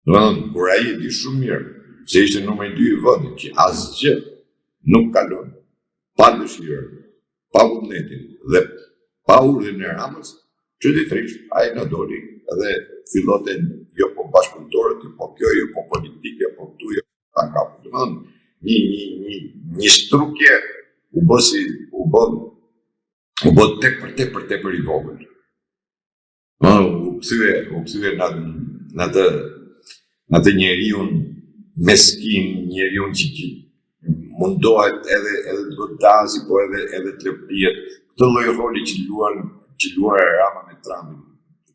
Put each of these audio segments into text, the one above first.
Domethënë, kur ai e di shumë mirë se ishte numri 2 i vendit që asgjë nuk kalon pa dëshirë, pa vullnetin dhe pa urdhrin e Ramës, çuditërisht ai na doli dhe fillote jo po bashkëpunëtorët, jo po kjo, jo po politike, po këtu, jo ta kapu. Domethënë, një shtrukje u bë tepër i vogël. U kthye në atë njeriu meskin, njeriu që mundohet edhe të godasi, po edhe të lëpijet. Këtë lloj roli që luan Rama me Trumpin.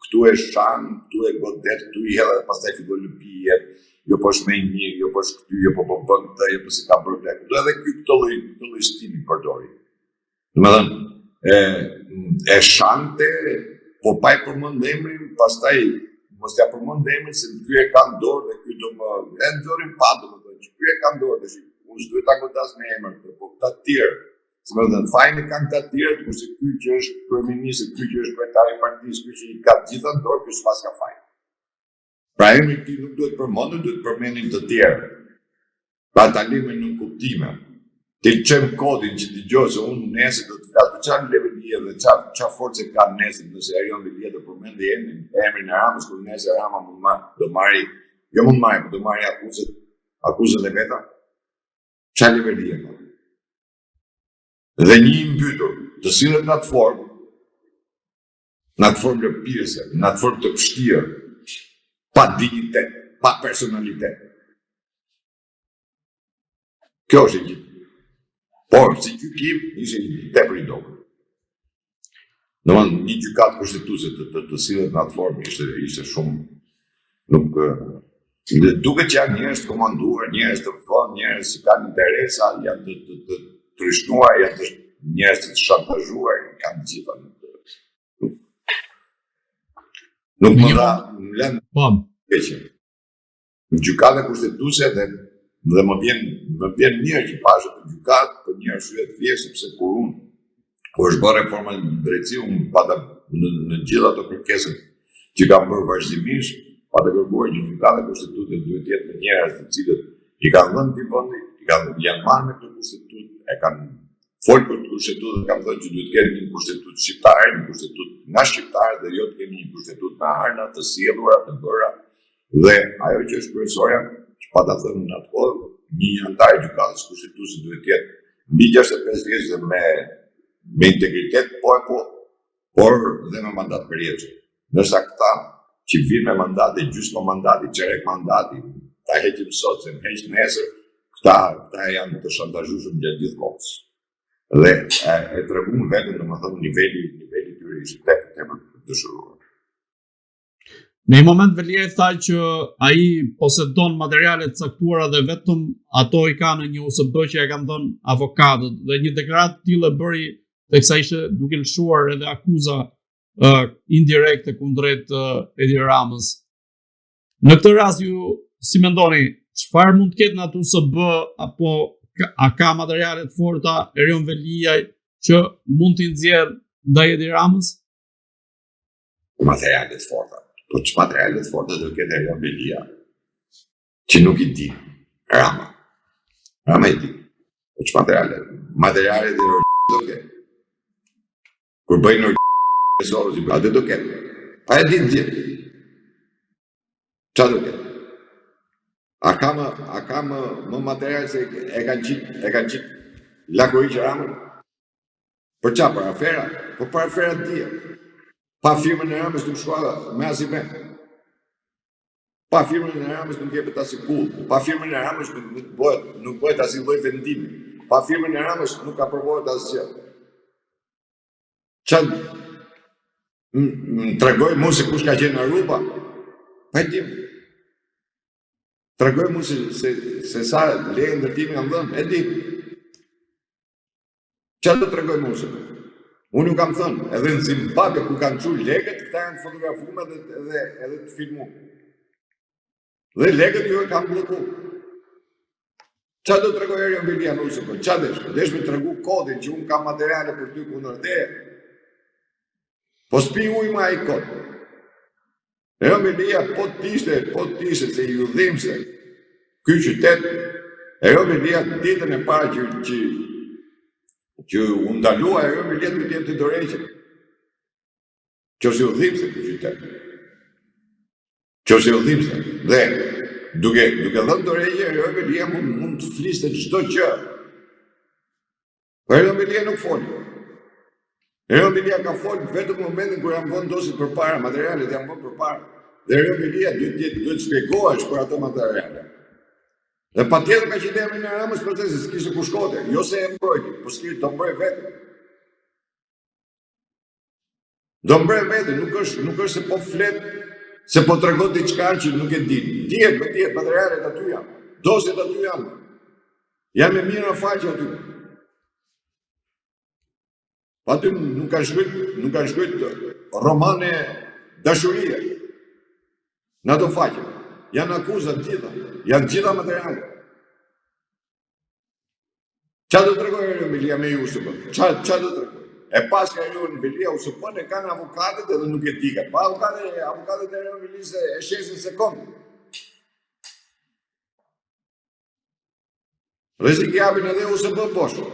Këtu e shan, këtu e godet, këtu i hedh dhe pastaj fillon lëpijet. Jo po shmej mirë, jo po shkty, jo po bën këtë, jo po si ka bërë këtë. Edhe këtë lloj stili përdori. Domethënë, e shante, po pa i përmend emrin, pastaj mos ja përmend emrin se ky e ka në dorë dhe ky do më nxorrin pa domethënë që ky e ka në dorë tash. Unë s'duhet ta godas me emër, po këta të tjerë. Se më thënë, fajin e kanë këta të tjerë, kurse ky që është kryeminist, ky që është kryetari i partisë, ky që i ka të gjitha në dorë, ky s'pas ka fajin. Pra emri këtij nuk duhet përmendur, duhet përmendin të tjerë. Pra ta lëmë në kuptime. Të çem kodin që dëgjoj se unë nesër do të flas për çfarë levelie dhe çfarë force ka nesër nëse Erion Velia do përmendë emrin e Ramës, kur nesër Rama do marri akuzat e veta. Çfarë levelie ka? Dhe një i mbytur të sillet në atë formë lëpirëse, në atë formë të vështirë, pa dignitet, pa personalitet. Kjo është e gjithë. Por, si gjykim, ishte tepër i dobët. Domethënë, një gjykat kushtetuese të sillet në atë formë ishte shumë nuk duket që janë njerëz të komanduar, njerëz të fënë, njerëz që kanë interesa, janë të trishtuar, janë të njerëz të shantazhuar, kanë gjitha nuk më dha lënë keqe. Në gjykata kushtetuese dhe më vjen mirë që pashë të gjykat për një arsye të thjeshtë, sepse kur është bërë reforma në drejtësi, unë pata në gjitha ato kërkesat që kam bërë vazhdimisht, pata kërkuar që gjykata kushtetuese duhet jetë me njerëz të cilët i kanë dhënë këtij vendi, janë marrë me këtë kushtetutë, e kanë folë për të kushtetutë dhe kanë thënë që duhet të ketë një kushtetutë shqiptare, një kushtetutë nga shqiptarë dhe jo të kemi një kushtetutë nga arna të sjellura, të bëra. Dhe ajo që është kryesorja, që pata thënë në atë kohë, një antar i gjykatës kushtetuese duhet të jetë mbi 65 vjeç dhe me integritet, por dhe me mandat përjetshëm. Ndërsa këta që vinë me mandate, gjysmë mandati, çerek mandati, ta heqim sot, se më heq nesër, këta janë të shantazhueshëm gjatë gjithë kohës. Dhe e treguam vetëm domethënë niveli i tyre ishte tepër dëshiruar. Në një moment Velia tha që ai posedon materiale të caktuara dhe vetëm ato i ka në një USB që ja kanë dhënë avokatët dhe një deklaratë të tillë bëri teksa ishte duke lëshuar edhe akuza indirekte kundrejt Edi Ramës. Në këtë rast ju si mendoni, çfarë mund të ketë në atë USB apo a ka materiale të forta Erion Velia që mund t'i nxjerrë ndaj Edi Ramës? Materiale të forta. Po që materiale të forta do ketë Erion Velia që nuk i di Rama. Rama i di. Po që materiale dhe do ketë. Kur bëjnë atë do ketë. Pa e di në gjithë. Qa do ketë? A ka më materiale se e kanë qitë Lakuriç Ramën? Për qa, për afera? Po për afera të tjera. Pa firmën e Ramës nuk shkua me as i vend. Pa firmën e Ramës nuk jepet as i kull. Pa firmën e Ramës nuk bëhet as i lloj vendimi. Pa firmën e Ramës nuk aprovohet asgjë. Qa më tregoj mu se kush ka qenë në Aruba? Pa e dim. Tregoj mu se sa leje ndërtimi kanë dhënë? E dim. Qa do tregoj mu se? Unë ju kam thënë, edhe në Zimbabwe ku kanë qurë legët, këta janë fotografume edhe të filmu. Dhe legët ju e kam bloku. Qa do të tregoj Erion Velia në usë? Qa desh me tregu kodin që unë kam materiale për ty kundër teje? Po s'pi ujë ma i kod. Eromelia po t'ishte se ju dhimbse ky qytet, Eromelia ditën e parë që u ndalua Eromelia duhet të jetë të dorëhequr. Qofse u dhimbse ky qytet. Qofse u dhimbse. Dhe duke dhënë dorëheqje, Eromelia mund të fliste çdo gjë. Po Eromelia nuk fol. Eromelia ka folë vetëm në momentin kur janë vënë dosit përpara, materialet janë vënë përpara. Dhe Eromelia duhet të shpjegohesh për ato materiale. Dhe patjetër ka qenë emri në Ramës procesi, s'kishte ku shkote, jo se e mbrojti, po s'kishte do mbrej vetë. Do mbrej vetë, nuk është se po flet, se po tregon diçka që nuk e di. Dihet, materialet aty janë, doset aty janë. Janë me mirë faqe aty. Aty nuk kanë shkruajtur romane dashurie. Në ato faqe. Janë akuzat gjitha. Janë gjitha materiale. Qa do të tregoj Eromelia me USP? Qa do të tregoj? E pas ka Eromelia USP e kanë avokatet edhe nuk e dikat. Pa avokatet e Eromelis e shesin sekond. Rrezik japin edhe USP poshtë.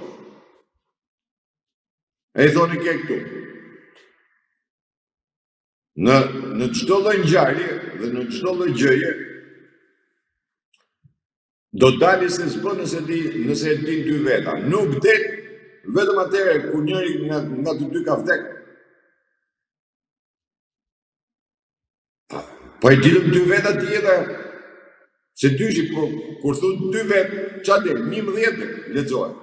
E i thoni ke këtu. Në çdo lloj ngjarje dhe në çdo lloj gjëje do dali se s'bën nëse e din dy veta. Nuk del vetëm atëherë kur njëri nga të dy ka vdek. Po e ditëm dy veta tjetër. Se dyshi kur thon dy vet, ç'a del? 11 lexohet.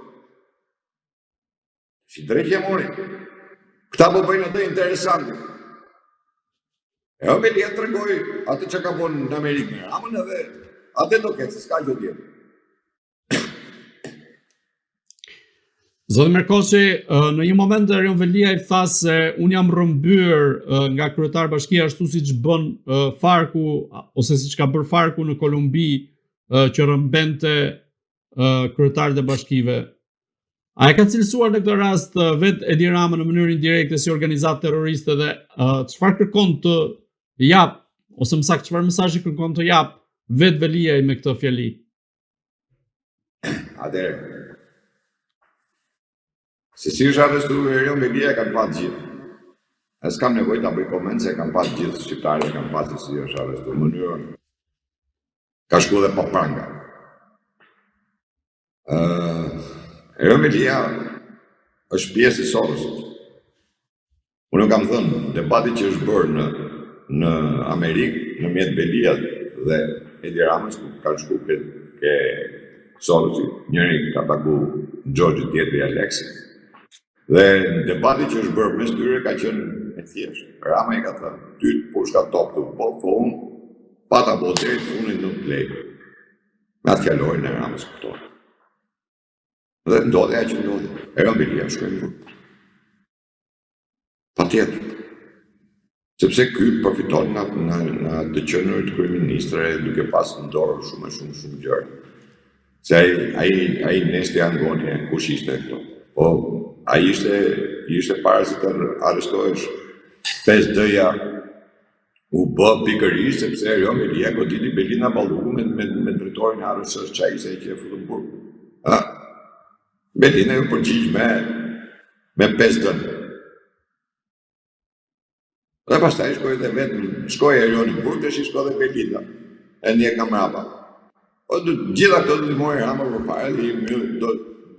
Si drejt e mori. Këta po bëjnë atë interesante. Eromelia tregoi atë që ka bënë në Amerikë me Ramën edhe atë do ketë, s'ka gjë tjetër. Zoti Merkoshi, në një moment Eromelia i tha se unë jam rrëmbyer nga kryetar bashkia ashtu siç bën Farku ose siç ka bërë Farku në Kolumbi që rrëmbente kryetarët e bashkive. A e ka cilësuar në këtë rast vetë Edi Rama në mënyrë indirekte si organizatë terroriste dhe çfarë kërkon të jap, ose më saktë çfarë mesazhi kërkon të jap vetë Veliaj me këtë fjali? Atëherë, se si është arrestuar Eromelia kanë pasur gjithë. E s'kam nevojë ta bëj koment se kanë pasur gjithë shqiptarët, kanë pasur si është arrestuar në mënyrë. Ka shku dhe pa pranga. Eromelia është pjesë e Sorosit. Unë kam thënë, debati që është bërë në Amerikë, në mjet Veliat dhe Edi Ramës, ka shku ke Sorosit, njëri ka taku George tjetri Aleksi. Dhe debati që është bërë mes tyre ka qenë e thjeshtë. Rama i ka thënë, ty po shka top të po unë, pata po deri fundit nuk të lejë. Me atë fjallorin e Ramës këtonë. Dhe ndodhe ajo që ndodhe. Eromelia shkojnë burg. Patjetër. Sepse ky përfiton nga të qenurit kryeministre duke pas në dorë shumë gjëra. Se ai nesti angonje kush ishte këto. Po ai ishte para se të arrestohesh 5D-ja u bë pikërisht sepse Eromelia goditi Belina Balluku me drejtorin e ARS-së që ai ishte që e futën burg. Belina ju përgjigj me 5D. Dhe pastaj shkoi dhe vetë, shkoi Eroni në burg, tash shkoi dhe Belina. E ndjek nga mbrapa. Po gjitha këto do t'i mori Rama përpara dhe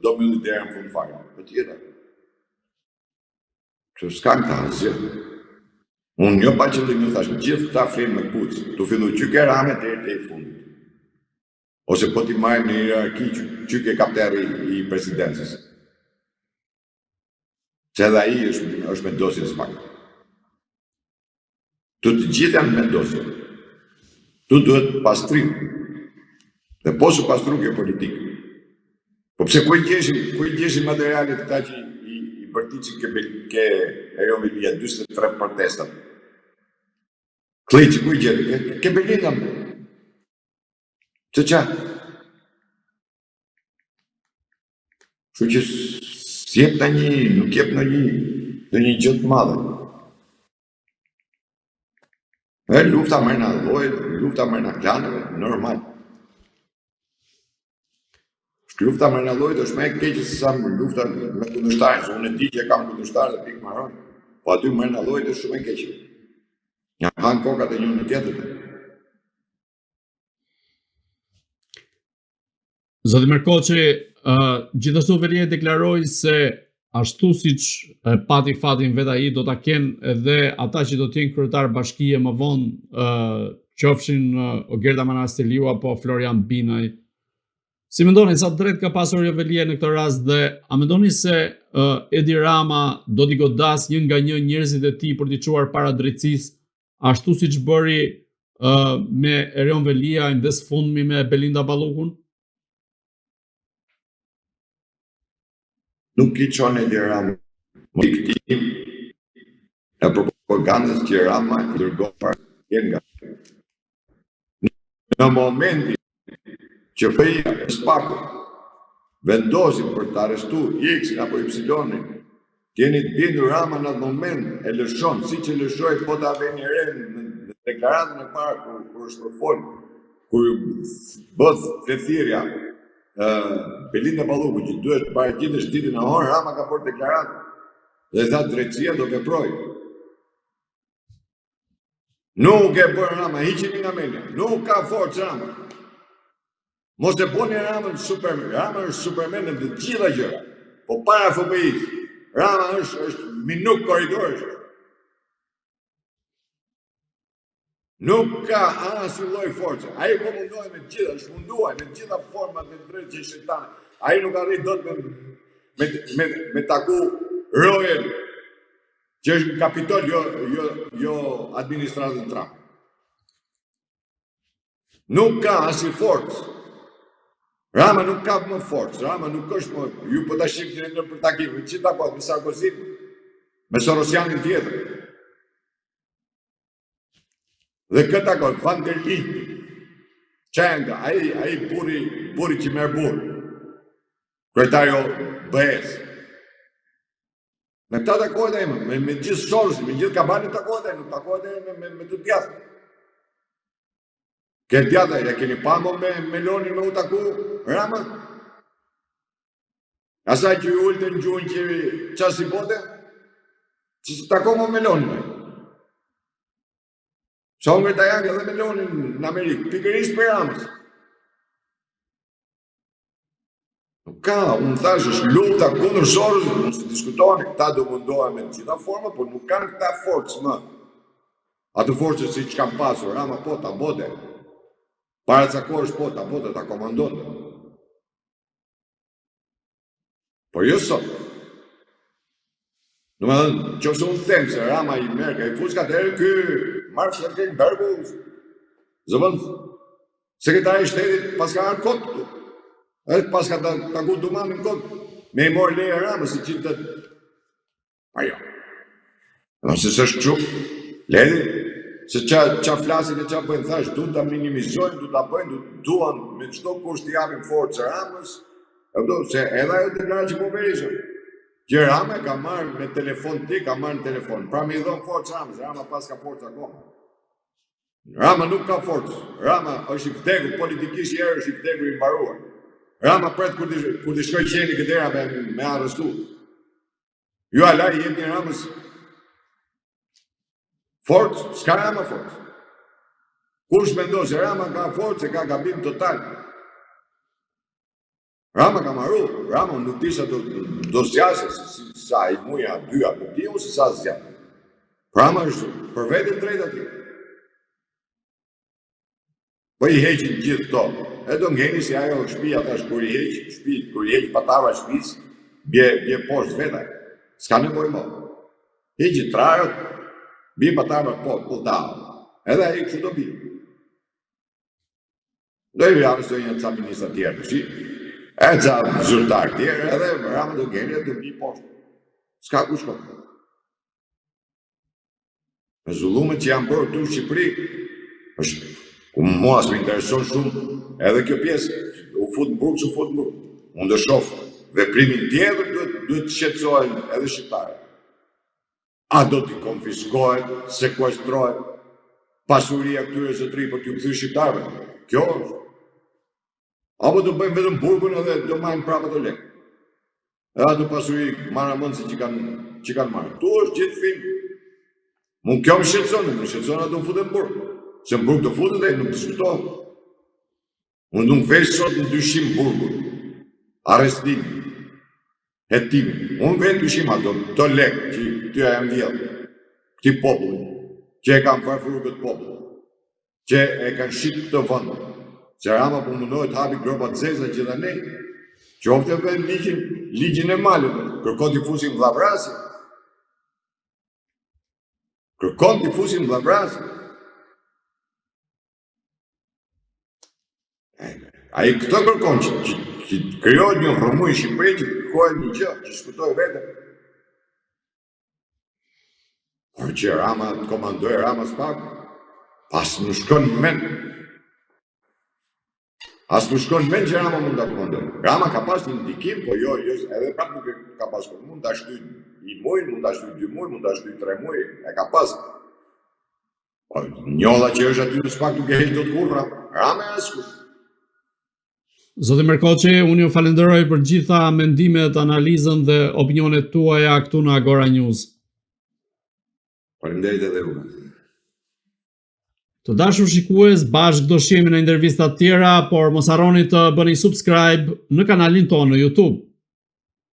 do mylli dera në fund fare. Patjetër. Që s'ka këta asgjë. Unë jo pa qëllim ju thash, gjithë këta flinë me puc, tu fillu qyke Rame deri te i fundit. Ose po t'i marrim në hierarki qyke kapteri i presidencës. Se edhe ai është me dosjen smak. Tu të gjithë janë me dosje. Tu duhet pastrim. Dhe po su pastru kjo politikë. Po pse ku i gjeshi materialet këta që i bërticin ke Eromelia 23 protestat. Kleqi ku i gjeti? Ke Belina më. Që qa? Shu që s'jep në nuk jep në një gjë të madhe. Lufta mërna llojet, lufta mërna klaneve, normal. Lufta mërna llojet është më e keqe se sa lufta me kundërshtarin, se unë e di që kam kundërshtar dhe pikë marron. Po aty mërna llojet është shumë e keqe. Ja han kokat e njëri tjetrit. Zoti Merkoçi, gjithashtu Velia deklaroi se ashtu siç pati fatin vet ai, do ta kenë edhe ata që do të jenë kryetar bashkie më vonë, qofshin Ogerda Manastiliu apo Florian Binaj. Si mendoni, sa drejt ka pasur Velia në këtë rast dhe a mendoni se Edi Rama do t'i godas një nga një njerëzit e tij për t'i çuar para drejtësisë, ashtu siç bëri me Erion Velia dhe së fundmi me Belinda Ballukun? Nuk i qonë Edi Rama viktim e propagandës që Rama dërgoi nga. Në momentin që feja e spaku vendosin për të arrestu X-in apo Y-in, t'jeni të bindur Rama në atë moment e lëshon, si që lëshoj po të aveni ren në deklaratën e parë kur është përfol, kur bëth thirrja Belinda Ballukun që duhet paraqitesh ditën e orë, Rama ka bërë deklaratë dhe tha drejtësia do veproj. Nuk e bërë Rama, hiqeni nga mendja, nuk ka forcë Rama. Mos e boni Ramën Superman. Rama është Superman në të gjitha gjëra. Po para FBI-s, Rama është minuk korridor. Nuk ka asnjë lloj force. Ai po mundohet me gjitha, është munduar me gjitha format me drejtë që shejtani. Ai nuk arrit dot me taku Royal, që është në Kapitol, jo administratën Trump. Nuk ka asnjë forcë. Rama nuk ka më forcë, Rama nuk është më, ju po ta shihni në për takim, që ta po me Sarkozy, me Sorosianin tjetër. Dhe këta kohë, Van der Lee, Çenga, ai buri që merr burr, kryetario BE-s. Me këta takohet ai, me gjithë Sorosin, me gjithë kabanin takohet ai, nuk takohet ai me të djathtë. Këtë djata, ja keni pamo me Meloni me u taku Rama? Asaj që ju ullë në gjuhën që qasë i bote? Që se tako me Meloni. Sa unë ta janë edhe Meloni në Amerikë, pikërisht për Ramës. Nuk ka, unë thash, është lufta kundër Sorosit, mos të diskutohen, këta do mundohen me gjitha forma, por nuk kanë këta forcë më. Atë forcë si që kanë pasur, Rama po ta bote. Para ca kohësh po ta bote ta komandonte. Por jo sot. Domethënë, nëse unë them se Rama i merr ka i fushka atëherë ky Mark Zuckerberg, zëvon sekretari i shtetit pas ka ardhur kot këtu. Ai pas ka taku Dumanin kot me i mor leje Ramës si që të ajo. Nëse s'është kështu, ledi se qa flasin e qa bëjnë thash, du ta minimizojnë, du ta bëjnë, duan me çdo kusht t'i japin forcë Ramës, se edhe ajo deklarat që po Berisha, që Rama ka marrë me telefon ti, ka marrë në telefon, pra me i dhonë forcë Ramës, Rama pas ka forcë akoma. Rama nuk ka forcë, Rama është i vdekur, politikisht i erë është i vdekur i mbaruar. Rama pret kur t'i shkoj qeni këtera me arrestu. Ju ala i jepni Ramës forcë, s'ka Rama forcë. Kush mendon se Rama ka forcë, ka gabim total. Rama ka marru, Rama nuk disha do zgjasë, sa i muja, dyja, nuk di unë se sa zgjasë. Rama është për vetën drejt ati. Po i heqin gjithë to. E do ngeni si ajo shtëpia tash kur i heq shtëpi, kur i heq patava shtëpis, bje poshtë vetaj. S'ka nevojë më. Heqi trarët, bje patava po dalë. Edhe ai kështu do bi. Do i arrestoj një ca ministra tjerë, shi. E ca zyrtar tjerë, edhe Rama do ngeni do bi poshtë. S'ka ku shkon. Me zullumet që janë bërë tu në Shqipëri, është ku mua s'më intereson shumë edhe kjo pjesë, u fut në burg, s'u fut në burg. Unë do shoh veprimin tjetër, duhet të shqetësohen edhe shqiptarët. A do t'i konfiskohet, sekuestrohet? pasuria këtyre zotëri për t'ju kthy shqiptarëve. Kjo është. Apo do bëjmë vetëm burgun edhe do marrim prapë ato lekë. Edhe ato pasuri maramëndse që kanë marrë. Tu është gjithë film. Mund kjo më shqetëson ato më futen burg. Se në burg të futet e nuk diskutohet. Unë nuk vesh sot në dyshim burgun. Arrestimin. Hetimin. Unë vesh dyshim ato të lekë që tyja e mbjellë. Këti populli. Që e kanë farfuru këtë popull. Që e kanë shqitë këtë vëndë. Se Rama po mundohet hapi gropa të zeza që dhe ne. Qofte edhe ligjin e malëve. Kërkon t'i fusin vllavrasi. Kërkon t'i fusin vllavrasi. Ai këto kërkon që krijohet një rrëmuj i Shqipërisë që kërkohet një gjë, që shkutoj vetëm. Por që Rama të komandoj Rama s'pak, pas më shkon në mend. As më shkon në mend që Rama mund të komandoj. Rama ka pas një ndikim, po jo, edhe prap nuk ka pas kur mund të ashtuj 1 muj, mund të ashtuj 2 muj, mund të ashtuj 3 muj, e ka pas. Po njolla që është aty në s'pak nuk e heq dot kurrë, Rama e askush. Zoti Merkoçi, unë ju falenderoj për gjitha mendimet, analizën dhe opinionet tuaja këtu në Agora News. Faleminderit edhe unë. Të dashur shikues, bashkë do shihemi në intervista të tjera, por mos harroni të bëni subscribe në kanalin tonë në YouTube.